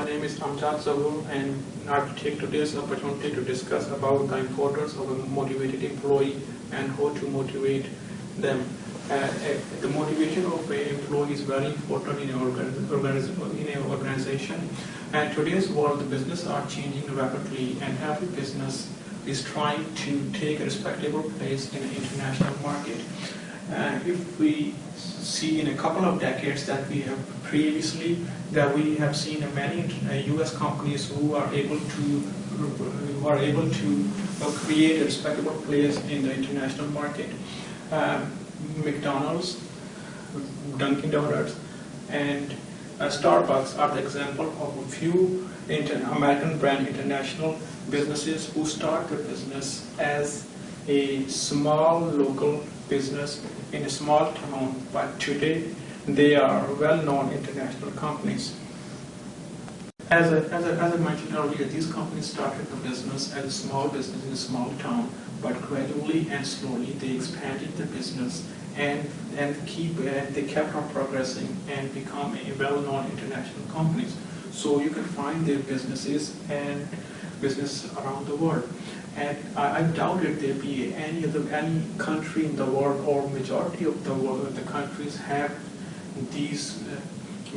name is Amjad Zahoor, and I will take today's opportunity to discuss about the importance of a motivated employee and how to motivate them. The motivation of an employee is very important in an organization. And today's world, the business are changing rapidly, and every business is trying to take a respectable place in the international market. If we see in a couple of decades that we have previously, that we have seen many U.S. companies who are able to create a respectable place in the international market. McDonald's, Dunkin' Donuts, and Starbucks are the example of a few American brand international businesses who start their business as a small local business in a small town, but today they are well-known international companies. As I mentioned earlier, these companies started the business as a small business in a small town, but gradually and slowly they expanded the business and they kept on progressing and become a well-known international companies. So you can find their businesses and business around the world. And I doubt if there be any country in the world, or majority of the countries have these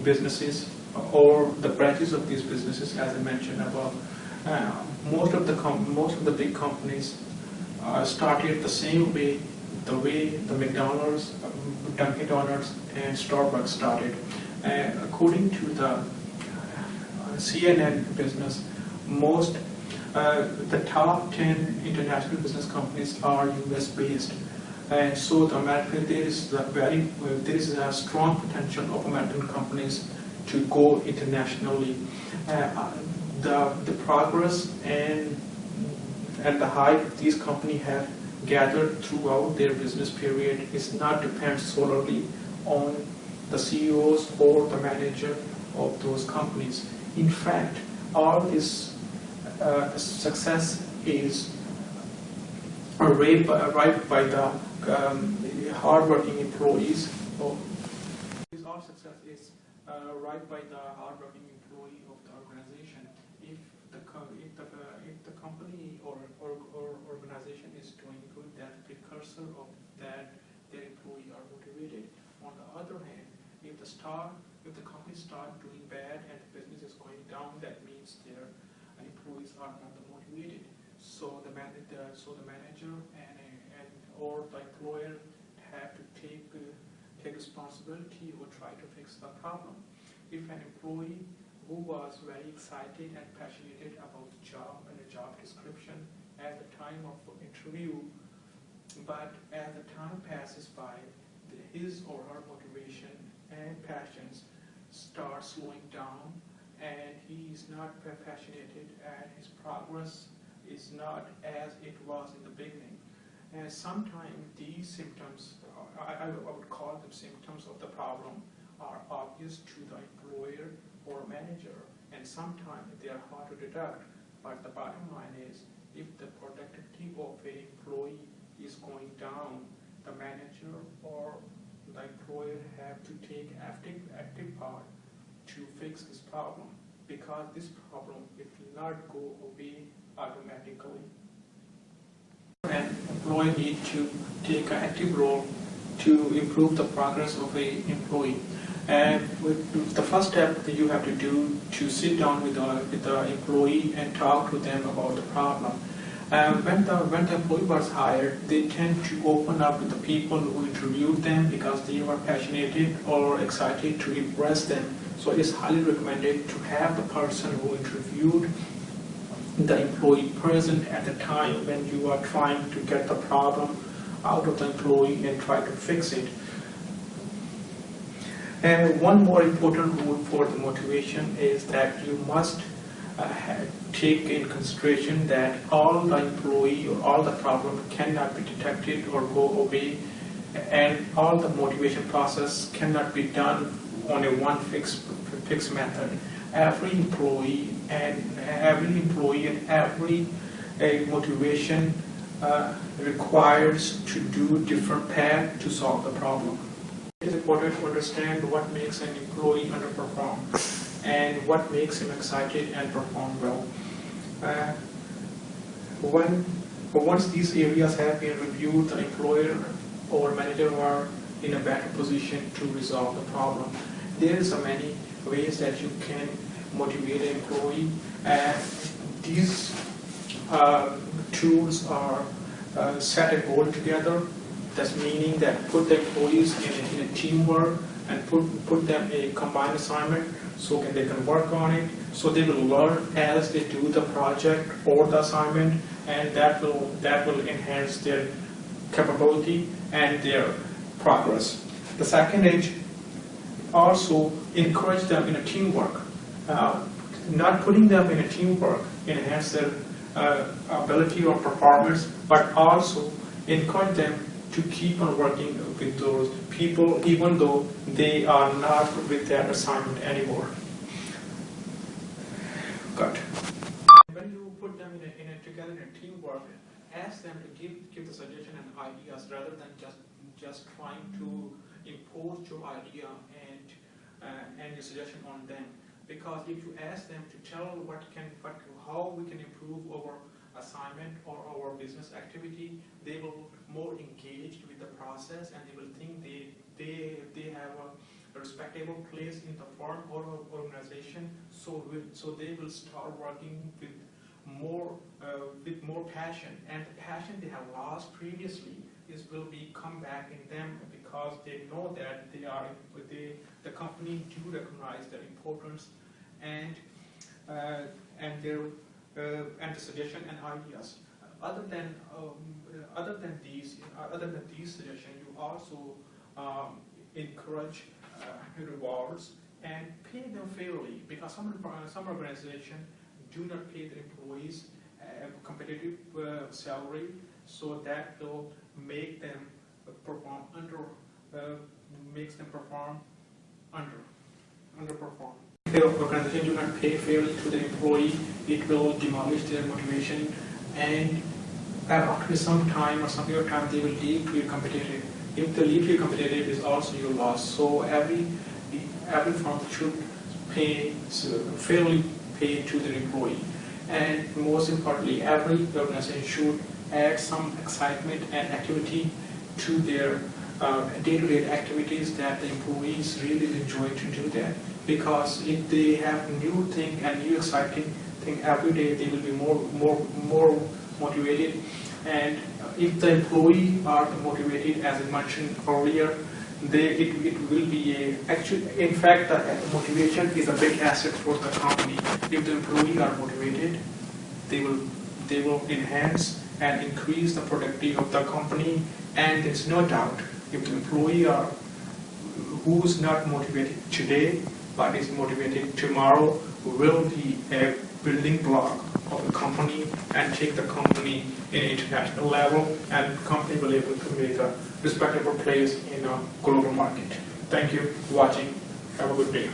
businesses or the branches of these businesses, as I mentioned above. Most of the big companies started the same way, the way the McDonald's, Dunkin' Donuts, and Starbucks started. According to the CNN business, the top 10 international business companies are U.S. based, and so there is a strong potential of American companies to go internationally. The progress and the hype these companies have gathered throughout their business period is not depends solely on the CEOs or the manager of those companies. In fact, all this success is right by the hardworking employees. All success is right by the hardworking employee of the organization. If the company or organization is doing good, that precursor of that their employees are motivated. On the other hand, if the company start doing bad and the business is going down, that means their employees are not motivated. So the manager or the employer have to take responsibility or try to fix the problem. If an employee who was very excited and passionate about the job and the job description at the time of the interview, but as the time passes by, his or her motivation and passions start slowing down, and he is not passionate, and his progress is not as it was in the beginning. And sometimes these symptoms, I would call them symptoms of the problem, are obvious to the employer or manager, and sometimes they are hard to detect. But the bottom line is, if the productivity of an employee is going down, the manager or the employer have to take active part to fix this problem, because this problem will not go away automatically. An employee needs to take an active role to improve the progress of an employee. And the first step that you have to do to sit down with the employee and talk to them about the problem. When the employee was hired, they tend to open up with the people who interviewed them because they were passionate or excited to impress them. So it is highly recommended to have the person who interviewed the employee present at the time when you are trying to get the problem out of the employee and try to fix it. And one more important rule for the motivation is that you must take in consideration that all the employee or all the problem cannot be detected or go away, and all the motivation process cannot be done on a one fixed method. Every employee and every motivation requires to do different path to solve the problem. It is important to understand what makes an employee underperform. and what makes him excited and perform well. Once these areas have been reviewed, the employer or manager are in a better position to resolve the problem. There is many ways that you can motivate an employee, and these tools are set a goal together. That's meaning that put the employees in a teamwork and put them a combined assignment so they can work on it. So they will learn as they do the project or the assignment, and that will enhance their capability and their progress. The second is also encourage them in a teamwork. Not putting them in a teamwork enhance their ability or performance, but also encourage them to keep on working with those people even though they are not with their assignment anymore. Good. When you put them together in a teamwork, ask them to give the suggestion and ideas rather than just trying to impose your idea and your suggestion on them. Because if you ask them to tell how we can improve our assignment or our business activity, they will more engaged with the process, and they will think they have a respectable place in the firm or organization. So they will start working with more passion, and the passion they have lost previously will come back in them, because they know that the company do recognize their importance and the suggestion and ideas. Other than these suggestions, you also encourage rewards and pay them fairly, because some organizations do not pay their employees a competitive salary, so that will make them perform underperform. If the organization do not pay fairly to the employee, it will demolish their motivation, and after some time or some period of time, they will leave to your competitive. If they leave to your competitive, is also your loss. So every firm should fairly pay to their employee, and most importantly, every organization should add some excitement and activity to their day-to-day activities that the employees really enjoy to do that. Because if they have new thing and new exciting thing every day, they will be more motivated. And if the employee are motivated, as I mentioned earlier, it will be in fact, the motivation is a big asset for the company. If the employee are motivated, they will enhance and increase the productivity of the company. And there's no doubt, if the employee who is not motivated today but is motivated tomorrow, will be a building block of the company and take the company in international level, and the company will be able to make a respectable place in a global market. Thank you for watching. Have a good day.